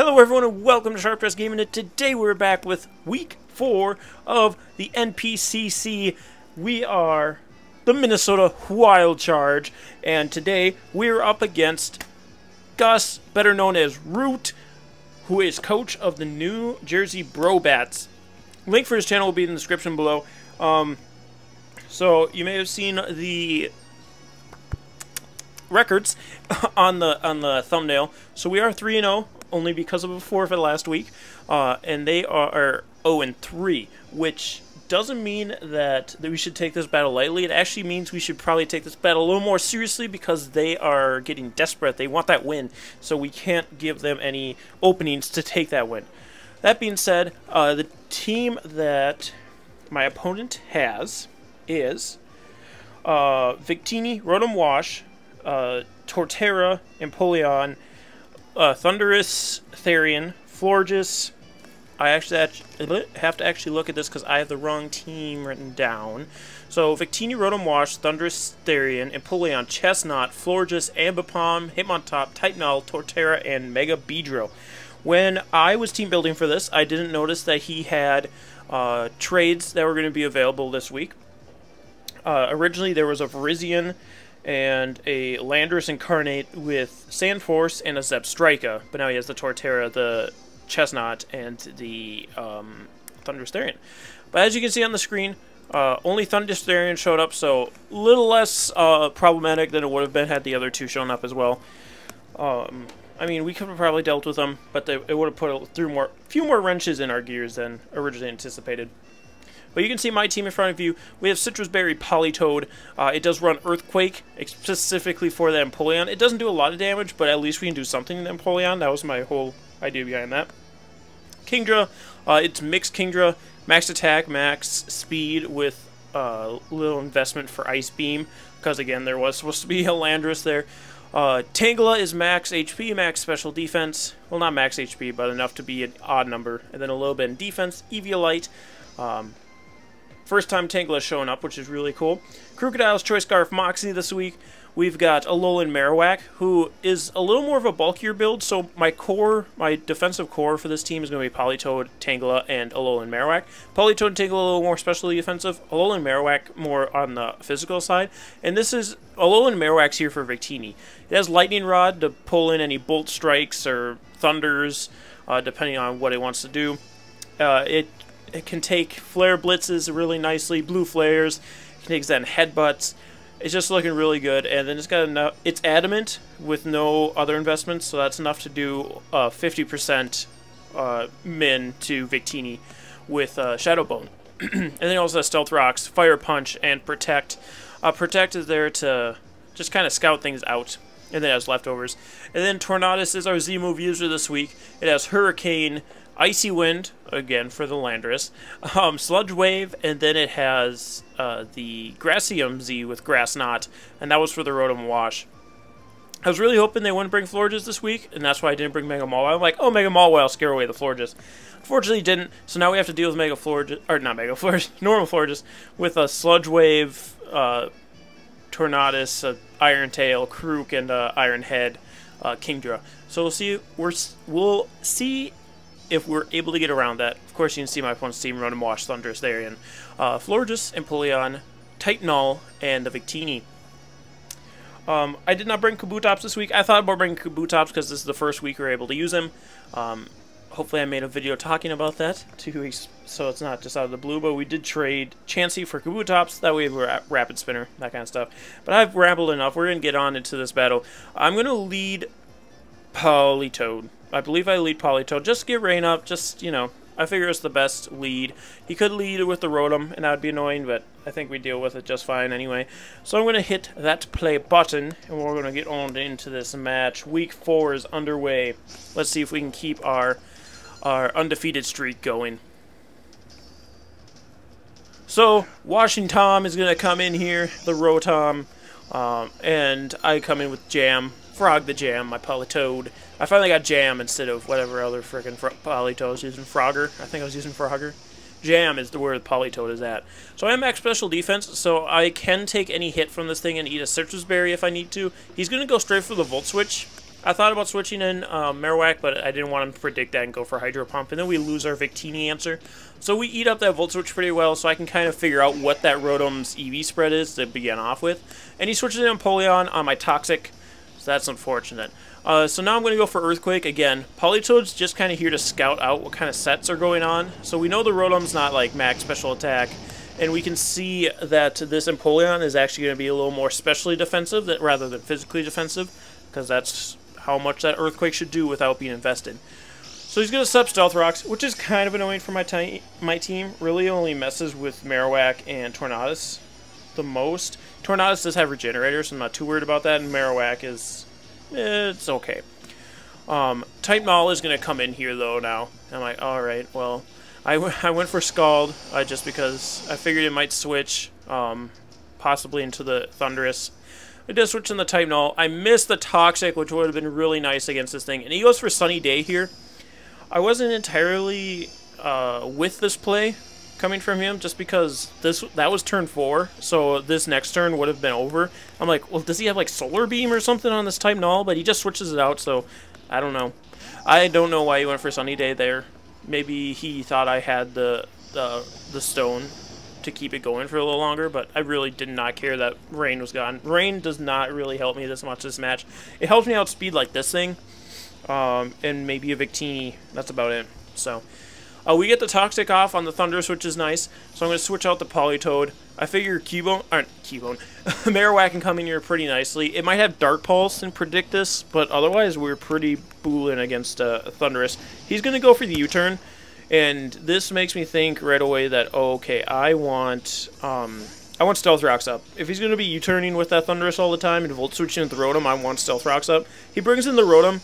Hello everyone and welcome to Sharp Dress Gaming, and today we're back with week 4 of the NPCC. We are the Minnesota Wild Charge, and today we're up against Gus, better known as Root, who is coach of the New Jersey Brobats. Link for his channel will be in the description below. So you may have seen the records on the thumbnail. So we are 3-0, only because of a forfeit last week, and they are 0-3, which doesn't mean that we should take this battle lightly. It actually means we should probably take this battle a little more seriously, because they are getting desperate. They want that win, so we can't give them any openings to take that win. That being said, the team that my opponent has is Victini, Rotom Wash, Torterra, Empoleon, Thundurus, Therian, Florges. I actually have to actually look at this because I have the wrong team written down. So Victini, Rotom Wash, Thundurus, Therian, Empoleon, Chestnut, Florges, Ambipom, Hitmontop, Titanol, Torterra, and Mega Beedrill. When I was team building for this, I didn't notice that he had trades that were going to be available this week. Originally there was a Virizion and a Landorus Incarnate with Sandforce and a Zebstrika, but now he has the Torterra, the Chestnut, and the Thundurus Therian. But as you can see on the screen, only Thundurus Therian showed up, so a little less problematic than it would have been had the other two shown up as well. I mean, we could have probably dealt with them, but it would have put a few more wrenches in our gears than originally anticipated. But you can see my team in front of you. We have Citrus Berry, Politoed. It does run Earthquake, specifically for the Empoleon. It doesn't do a lot of damage, but at least we can do something in the Empoleon. That was my whole idea behind that. Kingdra, it's mixed Kingdra, max attack, max speed with little investment for Ice Beam, because again, there was supposed to be a Landorus there. Tangela is max HP, max special defense. Well, not max HP, but enough to be an odd number. And then a little bit in defense. Eviolite. First time Tangela showing up, which is really cool. Crocodile's Choice Scarf Moxie this week. We've got Alolan Marowak, who is a little more of a bulkier build, so my defensive core for this team is going to be Politoed, Tangela, and Alolan Marowak. Politoed and Tangela a little more specially defensive, Alolan Marowak more on the physical side, and this is Alolan Marowak's here for Victini. It has Lightning Rod to pull in any Bolt Strikes or Thunders, depending on what it wants to do. It can take Flare Blitzes really nicely, Blue Flares, it can take Zen Headbutts. It's just looking really good, and then it's got enough. It's adamant with no other investments, so that's enough to do 50% min to Victini with Shadow Bone. And then it also has Stealth Rocks, Fire Punch, and Protect. Protect is there to just kind of scout things out, and then it has leftovers. And then Tornadus is our Z-move user this week. It has Hurricane, Icy Wind, again for the Landorus, Sludge Wave, and then it has the Grassium Z with Grass Knot, and that was for the Rotom Wash. I was really hoping they wouldn't bring Florges this week, and that's why I didn't bring Mega Mawile. I'm like, oh, Mega Mawile will scare away the Florges. Unfortunately, didn't, so now we have to deal with Mega Florges, or not Mega Florges, normal Florges, with a Sludge Wave, Tornadus, Iron Tail, Krook, and Iron Head, Kingdra. So we'll see if we're able to get around that. Of course, you can see my opponent's team: Rotom Wash, Thundurus, Therian, Florges, Empoleon, Titanol, and the Victini. I did not bring Kabutops this week. I thought about bringing Kabutops because this is the first week we were able to use him. Hopefully I made a video talking about that 2 weeks, so it's not just out of the blue, but we did trade Chansey for Kabutops. That way we're at Rapid Spinner, that kind of stuff. But I've rambled enough. We're going to get on into this battle. I'm going to lead Politoed. I believe I lead Politoed. Just get Rain up, just, you know, I figure it's the best lead. He could lead with the Rotom, and that would be annoying, but I think we deal with it just fine anyway. So I'm going to hit that play button, and we're going to get on into this match. Week 4 is underway. Let's see if we can keep our undefeated streak going. So, Washington is going to come in here, the Rotom, and I come in with Jam. Frog the Jam, my Politoed. I finally got Jam instead of whatever other frickin' Politoed I was using. Frogger. I think I was using Frogger. Jam is where the Politoed is at. So I am max special defense, so I can take any hit from this thing and eat a Citrus Berry if I need to. He's going to go straight for the Volt Switch, I thought about switching in Marowak, but I didn't want him to predict that and go for Hydro Pump, and then we lose our Victini answer. So we eat up that Volt Switch pretty well, so I can kind of figure out what that Rotom's EV spread is to begin off with. And he switches in Empoleon on my Toxic, so that's unfortunate. So now I'm going to go for Earthquake again. Politoed's just kind of here to scout out what kind of sets are going on. So we know the Rotom's not like max special attack, and we can see that this Empoleon is actually going to be a little more specially defensive rather than physically defensive, because that's how much that Earthquake should do without being invested. So he's going to sub Stealth Rocks, which is kind of annoying for my team. Really only messes with Marowak and Tornadus the most. Tornadus does have Regenerator, so I'm not too worried about that, and Marowak is... it's okay. Type Null is going to come in here, though, now. I'm like, alright, well... I went for Scald, just because I figured it might switch, possibly into the Thundurus. It does switch in the Type Null. I missed the Toxic, which would have been really nice against this thing. And he goes for Sunny Day here. I wasn't entirely with this play coming from him, just because that was turn 4, so this next turn would have been over. I'm like, well, does he have like Solar Beam or something on this Type Null? But he just switches it out, so I don't know. I don't know why he went for Sunny Day there. Maybe he thought I had the stone to keep it going for a little longer, but I really did not care that Rain was gone. Rain does not really help me this much this match. It helps me outspeed like this thing, and maybe a Victini. That's about it. So we get the Toxic off on the Thundurus, which is nice. So I'm going to switch out the Politoed. I figure Marowak can come in here pretty nicely. It might have Dark Pulse and predict this, but otherwise we're pretty boolin against Thundurus. He's going to go for the U-turn, and this makes me think right away that, oh, okay, I want Stealth Rocks up. If he's going to be U-turning with that Thundurus all the time and Volt Switching with the Rotom, I want Stealth Rocks up. He brings in the Rotom,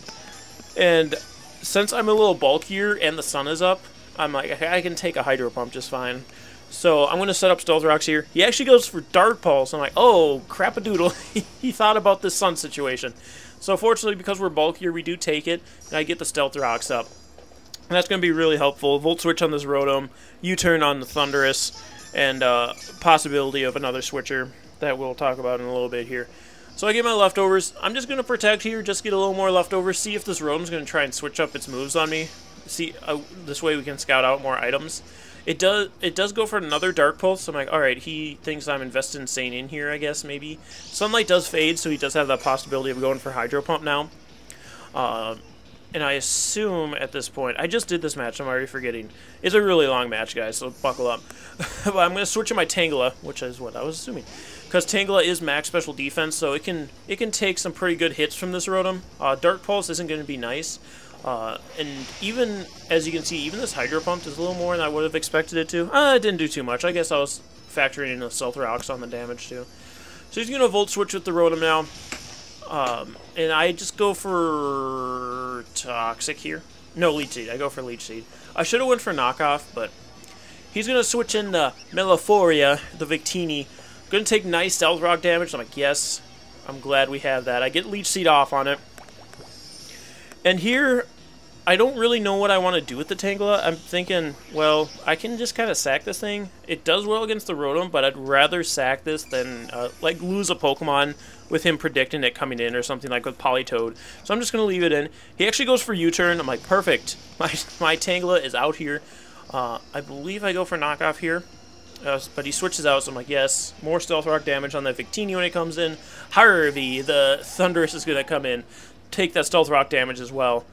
and since I'm a little bulkier and the sun is up, I'm like, I can take a Hydro Pump just fine. So I'm going to set up Stealth Rocks here. He actually goes for Dark Pulse. I'm like, oh, crap-a-doodle. He thought about this sun situation. So fortunately, because we're bulkier, we do take it, and I get the Stealth Rocks up. And that's going to be really helpful. Volt Switch on this Rotom, U-turn on the Thundurus, and possibility of another switcher that we'll talk about in a little bit here. So I get my leftovers. I'm just going to protect here, just get a little more leftovers, see if this Rotom's going to try and switch up its moves on me. See, this way we can scout out more items. It does go for another Dark Pulse, so I'm like, alright, he thinks I'm invested in staying in here, I guess, maybe. Sunlight does fade, so he does have that possibility of going for Hydro Pump now. And I assume at this point, I just did this match, I'm already forgetting. It's a really long match, guys, so buckle up. But I'm going to switch in my Tangela, which is what I was assuming. Because Tangela is max special defense, so it can take some pretty good hits from this Rotom. Dark Pulse isn't going to be nice. And even, as you can see, even this Hydro Pump is a little more than I would have expected it to. It didn't do too much. I guess I was factoring in the Stealth Rocks on the damage, too. So he's going to Volt Switch with the Rotom now. And I just go for Toxic here. No, Leech Seed. I go for Leech Seed. I should have went for Knockoff, but he's going to switch in the Meliphoria, the Victini. Going to take nice Stealth Rock damage. I'm like, yes, I'm glad we have that. I get Leech Seed off on it. And here, I don't really know what I want to do with the Tangela. I'm thinking, well, I can just kind of sack this thing. It does well against the Rotom, but I'd rather sack this than, like, lose a Pokemon with him predicting it coming in or something like with Politoed. So I'm just going to leave it in. He actually goes for U-turn. I'm like, perfect. My Tangela is out here. I believe I go for Knockoff here. But he switches out, so I'm like, yes, more Stealth Rock damage on the Victini when it comes in. Harvey, the Thundurus, is going to come in. Take that Stealth Rock damage as well.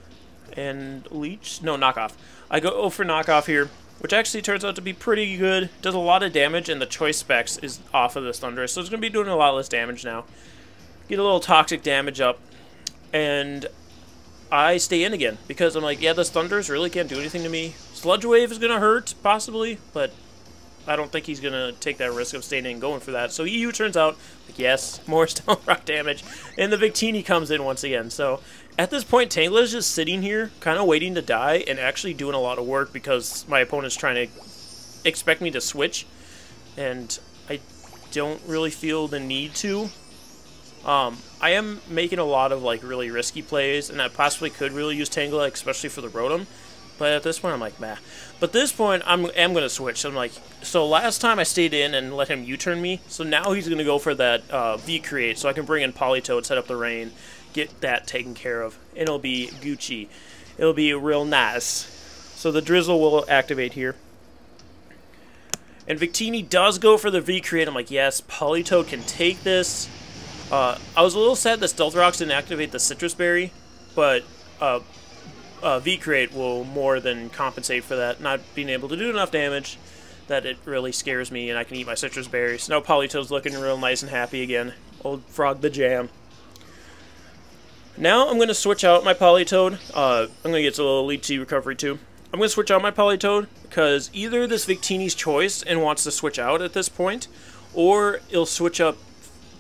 And Leech? No, Knockoff. I go for Knockoff here, which actually turns out to be pretty good. Does a lot of damage, and the choice specs is off of this Thundurus, so it's going to be doing a lot less damage now. Get a little Toxic damage up, and I stay in again, because I'm like, yeah, this Thundurus really can't do anything to me. Sludge Wave is going to hurt, possibly, but I don't think he's going to take that risk of staying in and going for that. So EU turns out, like, yes, more Stealth Rock damage. And the Victini comes in once again. So at this point, Tangela is just sitting here, kind of waiting to die, and actually doing a lot of work because my opponent's trying to expect me to switch. And I don't really feel the need to. I am making a lot of, like, really risky plays, and I possibly could really use Tangela, especially for the Rotom. But at this point, I'm like, meh. But at this point, I am going to switch. I'm like, so last time I stayed in and let him U-turn me, so now he's going to go for that V-Create, so I can bring in Politoed, set up the Rain, get that taken care of. And it'll be Gucci. It'll be real nice. So the Drizzle will activate here. And Victini does go for the V-Create. I'm like, yes, Politoed can take this. I was a little sad that Stealth Rocks didn't activate the Citrus Berry, but V-Create will more than compensate for that, not being able to do enough damage that it really scares me, and I can eat my Citrus Berries. Now Politoed's looking real nice and happy again. Old Frog the Jam. Now I'm going to switch out my Politoed. I'm going to get a little Leechy recovery too. I'm going to switch out my Politoed because either this Victini's choice and wants to switch out at this point, or it'll switch up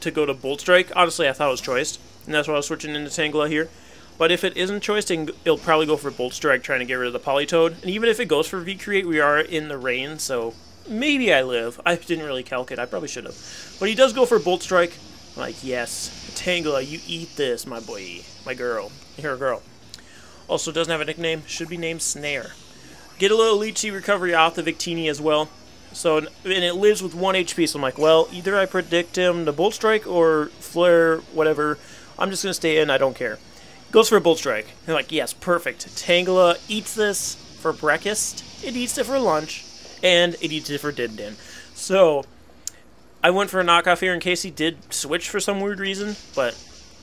to go to Bolt Strike. Honestly, I thought it was choiced, and that's why I was switching into Tangela here. But if it isn't choiced, it'll probably go for Bolt Strike, trying to get rid of the Politoed. And even if it goes for V-Create, we are in the rain, so maybe I live. I didn't really calculate. I probably should have. But he does go for Bolt Strike. I'm like, yes, Tangela, you eat this, my boy, my girl. You're a girl. Also doesn't have a nickname. Should be named Snare. Get a little Leechy recovery off the Victini as well. So, and it lives with 1 HP, so I'm like, well, either I predict him to Bolt Strike or Flare, whatever. I'm just going to stay in, I don't care. Goes for a Bolt Strike. And like, yes, perfect. Tangela eats this for breakfast, it eats it for lunch, and it eats it for din-din. So, I went for a knockoff here in case he did switch for some weird reason, but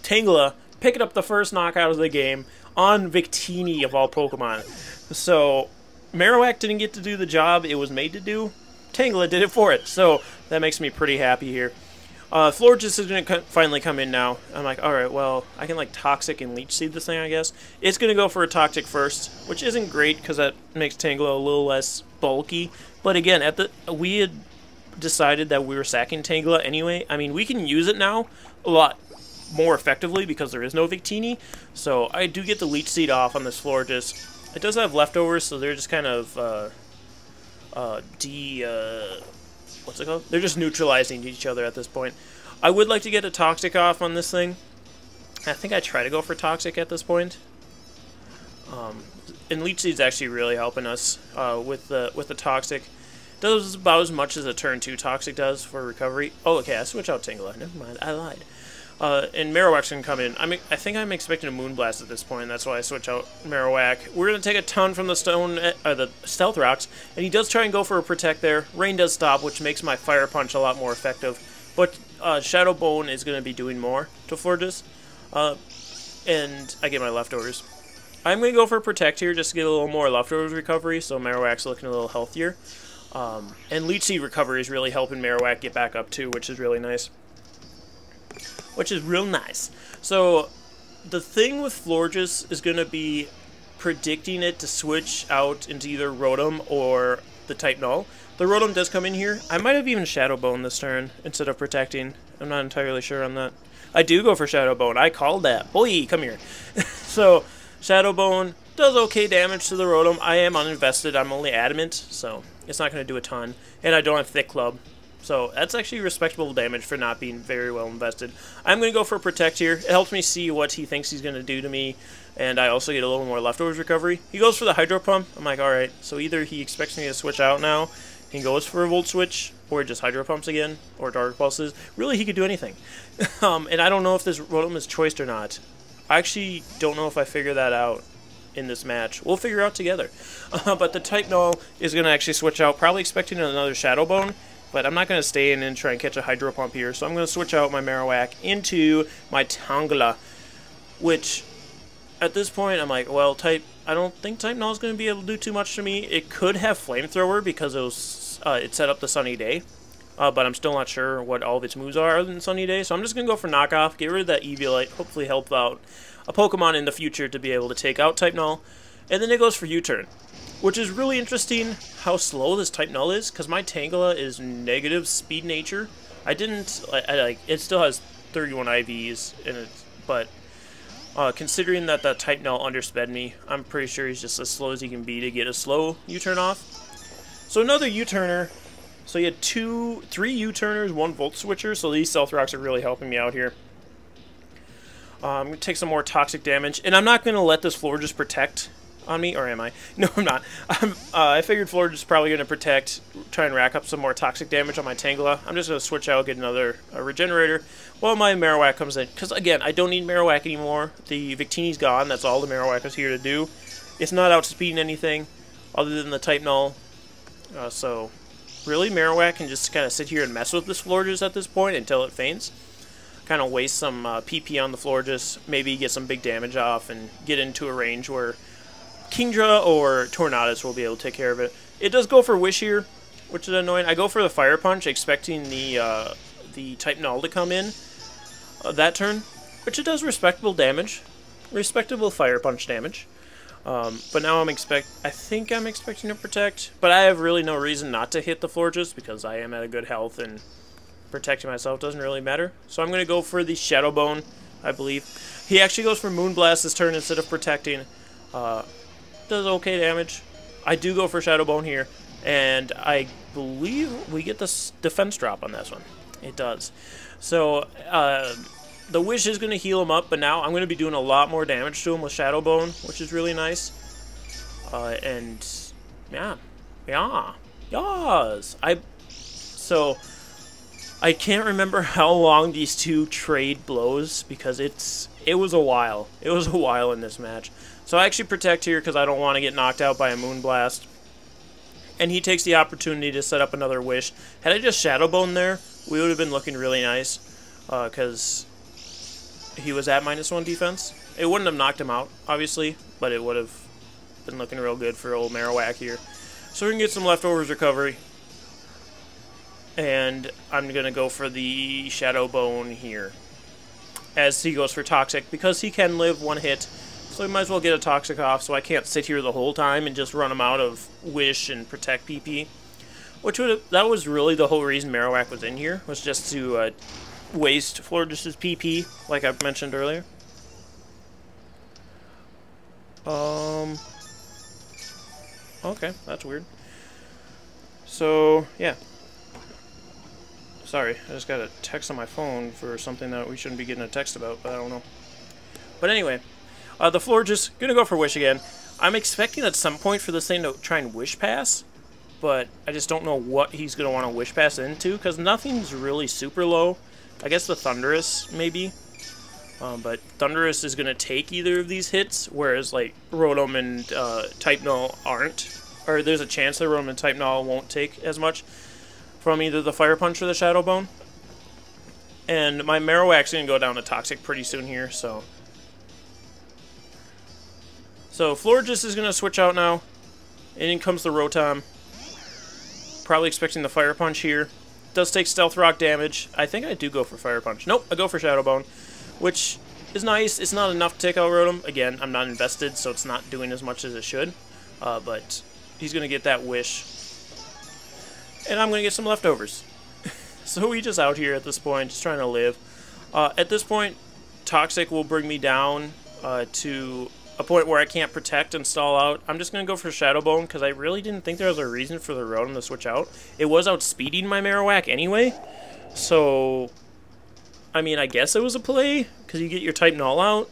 Tangela picking up the first knockout of the game on Victini of all Pokemon. So, Marowak didn't get to do the job it was made to do. Tangela did it for it, so that makes me pretty happy here. Florges is going to finally come in now. I'm like, alright, well, I can like Toxic and Leech Seed this thing, I guess. It's going to go for a Toxic first, which isn't great because that makes Tangela a little less bulky. But again, we had decided that we were sacking Tangela anyway. I mean, we can use it now a lot more effectively because there is no Victini. So I do get the Leech Seed off on this Florges. It does have leftovers, so they're just kind of what's it called? They're just neutralizing each other at this point. I would like to get a Toxic off on this thing. I think I try to go for Toxic at this point. And Leech Seed's actually really helping us with the Toxic. Does about as much as a turn 2 Toxic does for recovery. Oh, okay, I switch out Tangela. Never mind, I lied. And Marowak's going to come in. I think I'm expecting a Moonblast at this point. That's why I switch out Marowak. We're going to take a ton from the the Stealth Rocks, and he does try and go for a Protect there. Rain does stop, which makes my Fire Punch a lot more effective. But Shadow Bone is going to be doing more to Florges, and I get my leftovers. I'm going to go for a Protect here just to get a little more leftovers recovery, so Marowak's looking a little healthier. And Leech Seed recovery is really helping Marowak get back up too, which is really nice. So, the thing with Florges is going to be predicting it to switch out into either Rotom or the Type Null. The Rotom does come in here. I might have even Shadow Bone this turn instead of Protecting. I'm not entirely sure on that. I do go for Shadow Bone. I called that. Boy, come here. So, Shadow Bone does okay damage to the Rotom. I am uninvested. I'm only Adamant, so it's not going to do a ton. And I don't have Thick Club. So that's actually respectable damage for not being very well invested. I'm going to go for Protect here. It helps me see what he thinks he's going to do to me, and I also get a little more leftovers recovery. He goes for the Hydro Pump. I'm like, alright, so either he expects me to switch out now, he goes for a Volt Switch, or just Hydro Pumps again, or Dark Pulses. Really, he could do anything. And I don't know if this Rotom is choiced or not. I actually don't know if I figure that out in this match. We'll figure out together. But the Type Null is going to actually switch out, probably expecting another Shadow Bone. But I'm not going to stay in and try and catch a Hydro Pump here, so I'm going to switch out my Marowak into my Tangela, which, at this point, I'm like, well, I don't think Type Null is going to be able to do too much to me. It could have Flamethrower because it set up the Sunny Day, but I'm still not sure what all of its moves are other than Sunny Day, so I'm just going to go for Knockoff, get rid of that Eviolite, hopefully help out a Pokemon in the future to be able to take out Type Null, and then it goes for U-Turn. Which is really interesting how slow this Type Null is, because my Tangela is negative speed nature. It still has 31 IVs in it, but considering that the Type Null undersped me, I'm pretty sure he's just as slow as he can be to get a slow U-turn off. So another U-turner. So you had 3 U-turners, 1 Volt Switcher, so these Stealth Rocks are really helping me out here. I'm going to take some more Toxic damage, and I'm not going to let this Florges Protect on me, or am I? No, I'm not. I figured Florges is probably going to protect, try and rack up some more toxic damage on my Tangela. I'm just going to switch out, get another Regenerator while my Marowak comes in. Because, again, I don't need Marowak anymore. The Victini's gone. That's all the Marowak is here to do. It's not outspeeding anything other than the Type Null. So, really, Marowak can just kind of sit here and mess with this Florges at this point until it faints. Kind of waste some PP on the Florges, maybe get some big damage off, and get into a range where Kingdra or Tornadus will be able to take care of it. It does go for Wish here, which is annoying. I go for the Fire Punch, expecting the Type Null to come in that turn, which it does respectable damage. Respectable Fire Punch damage. But now I think I'm expecting to protect, but I have really no reason not to hit the Florges because I am at a good health and protecting myself doesn't really matter. So I'm going to go for the Shadow Bone, I believe. He actually goes for Moonblast this turn instead of protecting. Does okay damage. I do go for Shadow Bone here, and I believe we get this defense drop on this one. It does. So the Wish is going to heal him up, but now I'm going to be doing a lot more damage to him with Shadow Bone, which is really nice. And yeah, yes. So I can't remember how long these two trade blows because it was a while. It was a while in this match. So I actually protect here because I don't want to get knocked out by a Moonblast. And he takes the opportunity to set up another Wish. Had I just Shadow Bone there, we would have been looking really nice because he was at -1 defense. It wouldn't have knocked him out, obviously, but it would have been looking real good for old Marowak here. So we can get some leftovers recovery. And I'm going to go for the Shadow Bone here. As he goes for Toxic, because he can live one hit. So we might as well get a Toxic off, so I can't sit here the whole time and just run him out of Wish and Protect PP. That was really the whole reason Marowak was in here, was just to waste Florges' PP, like I mentioned earlier. Okay, that's weird. So, yeah. Sorry, I just got a text on my phone for something that we shouldn't be getting a text about, but I don't know. But anyway, the Florges gonna go for Wish again. I'm expecting at some point for this thing to try and Wish Pass, but I just don't know what he's gonna want to Wish Pass into, because nothing's really super low. I guess the Thundurus, maybe. But Thundurus is gonna take either of these hits, whereas like Rotom and Type Null aren't. Or there's a chance that Rotom and Type Null won't take as much from either the Fire Punch or the Shadow Bone. And my Marowak's going to go down to Toxic pretty soon here, so... So Florges is going to switch out now. And in comes the Rotom. Probably expecting the Fire Punch here. Does take Stealth Rock damage. I think I do go for Fire Punch. Nope, I go for Shadow Bone, which is nice. It's not enough to take out Rotom. Again, I'm not invested, so it's not doing as much as it should. But he's going to get that Wish. And I'm going to get some leftovers. So we just out here at this point, just trying to live. At this point, Toxic will bring me down to a point where I can't protect and stall out. I'm just going to go for Shadow Bone because I really didn't think there was a reason for the Rotom to switch out. It was outspeeding my Marowak anyway. So, I mean, I guess it was a play because you get your Type Null out.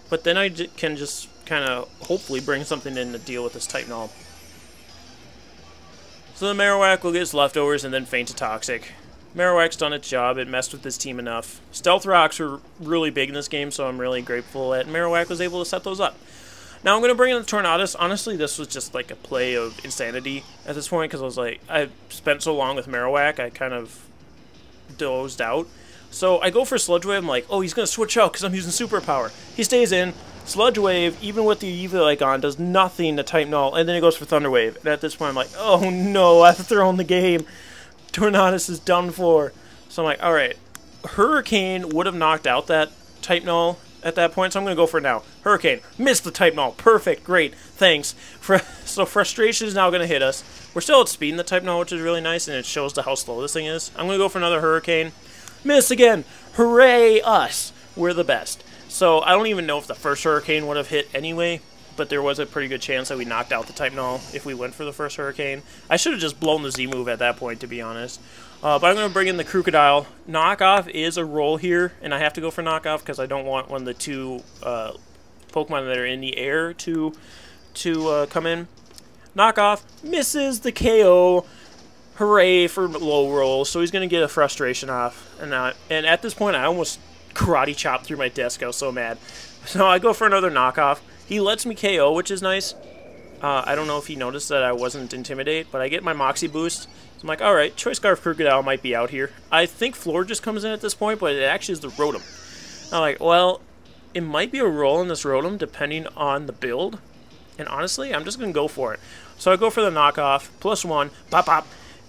But then I can just kind of hopefully bring something in to deal with this Type Null. So the Marowak will get its leftovers and then faint to Toxic. Marowak's done its job. It messed with this team enough. Stealth Rocks were really big in this game, so I'm really grateful that Marowak was able to set those up. Now I'm going to bring in the Tornadus. Honestly, this was just like a play of insanity at this point, because I was like, I spent so long with Marowak, I kind of dozed out. So I go for Sludge Wave. I'm like, oh, he's going to switch out because I'm using Superpower. He stays in. Sludge Wave, even with the Eevee on, does nothing to Type Null, and then he goes for Thunder Wave. And at this point, I'm like, oh no, I've thrown the game. Tornadus is done for. So I'm like, alright. Hurricane would have knocked out that Type Null at that point, so I'm going to go for it now. Hurricane, missed the Type Null. Perfect, great, thanks. So Frustration is now going to hit us. We're still outspeeding the Type Null, which is really nice, and it shows how slow this thing is. I'm going to go for another Hurricane. Miss again. Hooray, us. We're the best. So I don't even know if the first Hurricane would have hit anyway, but there was a pretty good chance that we knocked out the Type Null if we went for the first Hurricane. I should have just blown the Z move at that point, to be honest. But I'm going to bring in the Crocodile. Knockoff is a roll here, and I have to go for Knockoff because I don't want one of the two Pokemon that are in the air to to come in. Knockoff misses the KO. Hooray for low roll. So he's going to get a frustration off. And at this point, I almost karate chopped through my desk. I was so mad. So I go for another knockoff. He lets me KO, which is nice. I don't know if he noticed that I wasn't Intimidate, but I get my Moxie boost. So I'm like, alright, Choice Scarf Crocodile might be out here. I think Floor just comes in at this point, but it actually is the Rotom. I'm like, well, it might be a roll in this Rotom, depending on the build. And honestly, I'm just going to go for it. So I go for the knockoff, +1, pop, pop,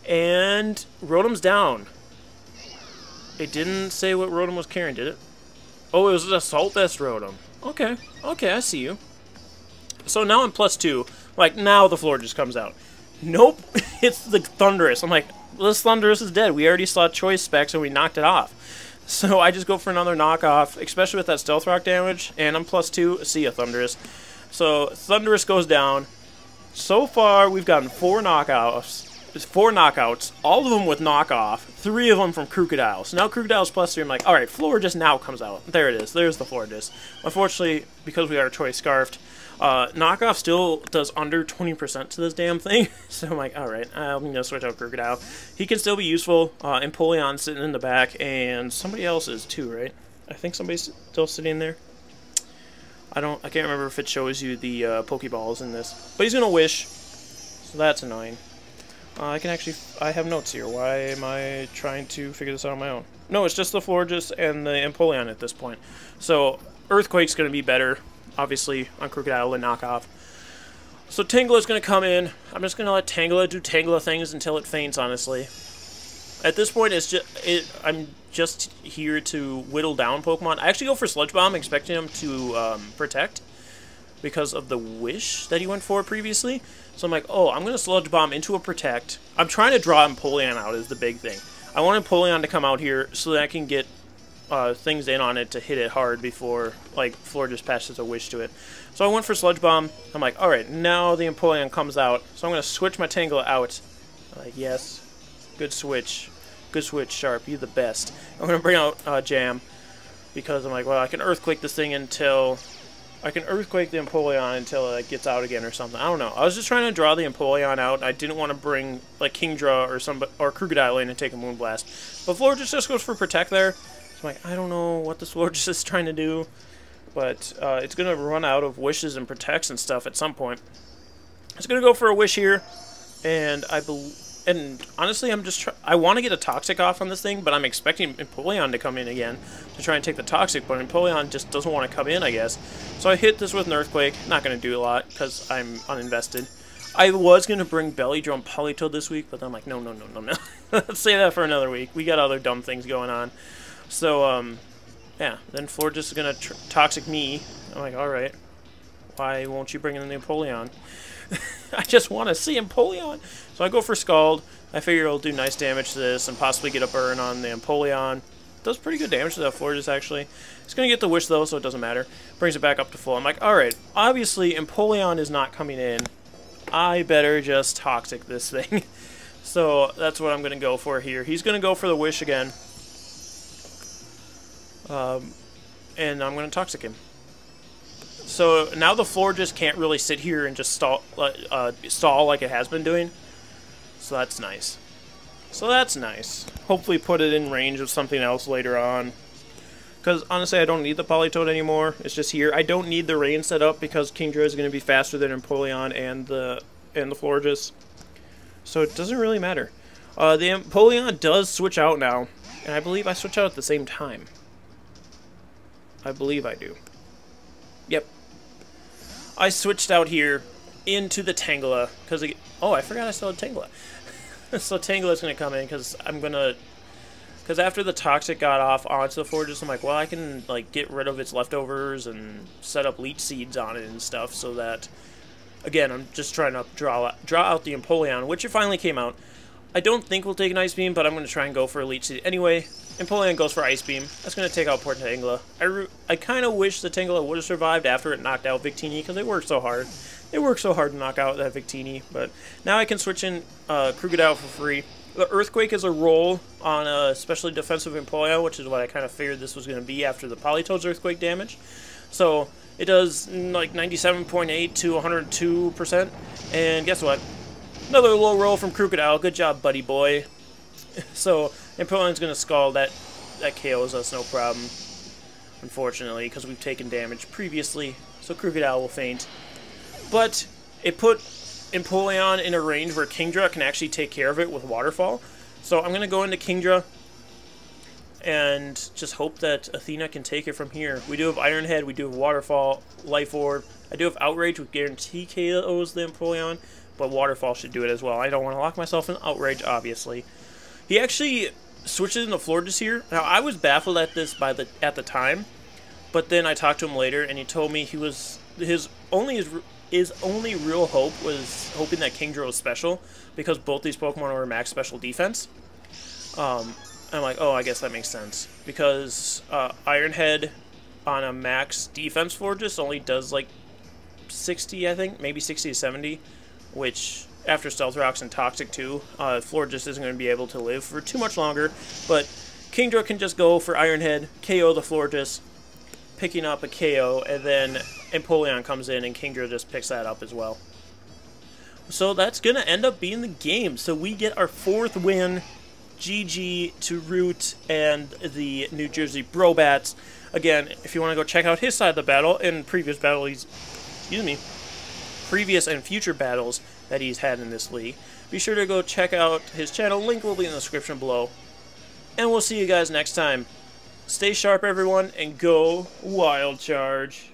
and Rotom's down. It didn't say what Rotom was carrying, did it? Oh, it was an Assault Vest Rotom. Okay, I see you. So now I'm +2. Like, now the Floor just comes out. Nope, it's the Thundurus. I'm like, this Thundurus is dead. We already saw Choice Specs and we knocked it off. So I just go for another knockoff, especially with that Stealth Rock damage, and I'm +2. See ya, Thundurus. So Thundurus goes down. So far, we've gotten 4 knockouts. 4 knockouts, all of them with knockoff, 3 of them from Crocodile. So now Crocodile's +3. I'm like, alright, Floor just now comes out. There it is. There's the Floor disc. Unfortunately, because we are Choice Scarfed, knockoff still does under 20% to this damn thing. So I'm like, alright, I'm going to switch out Crocodile. He can still be useful. Empoleon sitting in the back, and somebody else is too, right? I think somebody's still sitting there. I can't remember if it shows you the Pokeballs in this. But he's going to Wish, so that's annoying. I have notes here. Why am I trying to figure this out on my own? No, it's just the Florges and the Empoleon at this point. So, Earthquake's going to be better, obviously, on Crocodile and Knockoff. So, Tangela's going to come in. I'm just going to let Tangela do Tangela things until it faints, honestly. At this point, I'm just here to whittle down Pokemon. I actually go for Sludge Bomb, expecting him to Protect, because of the Wish that he went for previously. So I'm like, oh, I'm going to Sludge Bomb into a Protect. I'm trying to draw Empoleon out is the big thing. I want Empoleon to come out here so that I can get things in on it to hit it hard before, like, Floor just passes a Wish to it. So I went for Sludge Bomb. I'm like, alright, now the Empoleon comes out. So I'm going to switch my Tangela out. I'm like, yes, good switch. Good switch, Sharp. You the best. I'm going to bring out Jam because I'm like, well, I can Earthquake this thing until... I can Earthquake the Empoleon until it gets out again or something. I don't know. I was just trying to draw the Empoleon out. I didn't want to bring like Kingdra or Crocodile in and take a Moonblast. But Florges just goes for Protect there. So I'm like, I don't know what this Florges is trying to do. But it's going to run out of Wishes and Protects and stuff at some point. It's going to go for a Wish here. And honestly, I want to get a Toxic off on this thing, but I'm expecting Empoleon to come in again to try and take the Toxic, but Empoleon just doesn't want to come in, I guess. So I hit this with an Earthquake. Not going to do a lot because I'm uninvested. I was going to bring Belly Drum Politoed this week, but I'm like, no. Let's save that for another week. We got other dumb things going on. So, yeah, then Florges is going to Toxic me. I'm like, alright, why won't you bring in the Empoleon? I just want to see Empoleon. So I go for Scald. I figure it'll do nice damage to this and possibly get a burn on the Empoleon. Does pretty good damage to that Florges, actually. It's going to get the Wish, though, so it doesn't matter. Brings it back up to full. I'm like, alright, obviously Empoleon is not coming in. I better just Toxic this thing. So that's what I'm going to go for here. He's going to go for the Wish again. And I'm going to Toxic him. So now the Floor just can't really sit here and just stall like it has been doing. So that's nice. Hopefully put it in range of something else later on. Because honestly, I don't need the Politoed anymore. It's just here. I don't need the Rain set up because Kingdra is going to be faster than Empoleon and the Florges. So it doesn't really matter. The Empoleon does switch out now. And I believe I switch out at the same time. I believe I do. Yep. I switched out here into the Tangela because oh, I forgot I still had Tangela. So Tangela's gonna come in because after the Toxic got off onto the Florges, I'm like, well, I can like get rid of its leftovers and set up Leech Seeds on it and stuff so that again, I'm just trying to draw out the Empoleon, which it finally came out. I don't think we'll take an Ice Beam, but I'm going to try and go for a Leech Seed. Anyway, Empoleon goes for Ice Beam. That's going to take out poor Tangela. I kind of wish the Tangela would have survived after it knocked out Victini, because they worked so hard. They worked so hard to knock out that Victini, but now I can switch in Crocodile for free. The Earthquake is a roll on a especially defensive Empoleon, which is what I kind of figured this was going to be after the Politoed's Earthquake damage. So it does like 97.8 to 102%. And guess what? Another low roll from Crocodile. Good job, buddy boy. So Empoleon's going to Scald. That KOs us, no problem. Unfortunately, because we've taken damage previously. So Crocodile will faint. But it put Empoleon in a range where Kingdra can actually take care of it with Waterfall. So I'm going to go into Kingdra and just hope that Athena can take it from here. We do have Iron Head, we do have Waterfall, Life Orb. I do have Outrage, which guarantee KOs the Empoleon, but Waterfall should do it as well. I don't want to lock myself in Outrage, obviously. He actually switches into Florges here. Now, I was baffled at this at the time, but then I talked to him later, and he told me his only real hope was hoping that Kingdra was special, because both these Pokemon were max special defense. I'm like, oh, I guess that makes sense, because Iron Head on a max defense Florges only does like 60, I think, maybe 60 to 70, which after Stealth Rocks and Toxic too, Florges isn't going to be able to live for too much longer. But Kingdra can just go for Iron Head, KO the Florges, picking up a KO, and then Empoleon comes in and Kingdra just picks that up as well. So that's going to end up being the game. So we get our 4th win. GG to Root and the New Jersey Brobats. Again, if you want to go check out his side of the battle and previous and future battles that he's had in this league, be sure to go check out his channel. Link will be in the description below. And we'll see you guys next time. Stay sharp, everyone, and go Wild Charge.